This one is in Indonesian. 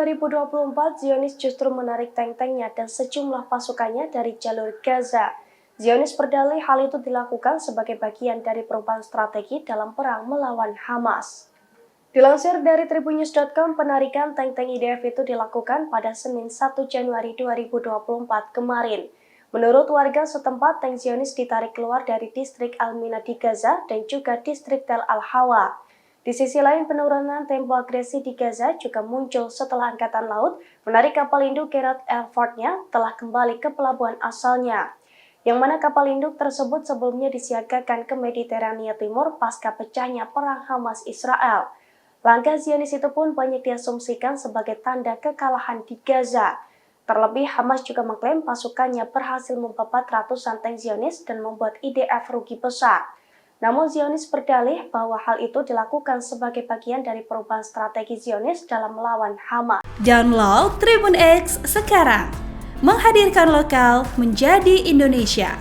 2024, Zionis justru menarik tank-tanknya dan sejumlah pasukannya dari jalur Gaza. Zionis berdalih hal itu dilakukan sebagai bagian dari perubahan strategi dalam perang melawan Hamas. Dilansir dari tribunnews.com, penarikan tank-tank IDF itu dilakukan pada Senin 1 Januari 2024 kemarin. Menurut warga setempat, tank Zionis ditarik keluar dari distrik Al-Mina di Gaza dan juga distrik Tel Al-Hawa. Di sisi lain, penurunan tempo agresi di Gaza juga muncul setelah Angkatan Laut menarik kapal induk Gerald R. Ford-nya telah kembali ke pelabuhan asalnya, yang mana kapal induk tersebut sebelumnya disiagakan ke Mediterania Timur pasca pecahnya perang Hamas-Israel. Langkah Zionis itu pun banyak diasumsikan sebagai tanda kekalahan di Gaza. Terlebih, Hamas juga mengklaim pasukannya berhasil membabat ratusan tank Zionis dan membuat IDF rugi besar. Namun Zionis berdalih bahwa hal itu dilakukan sebagai bagian dari perubahan strategi Zionis dalam melawan Hamas. Download Tribun X sekarang, menghadirkan lokal menjadi Indonesia.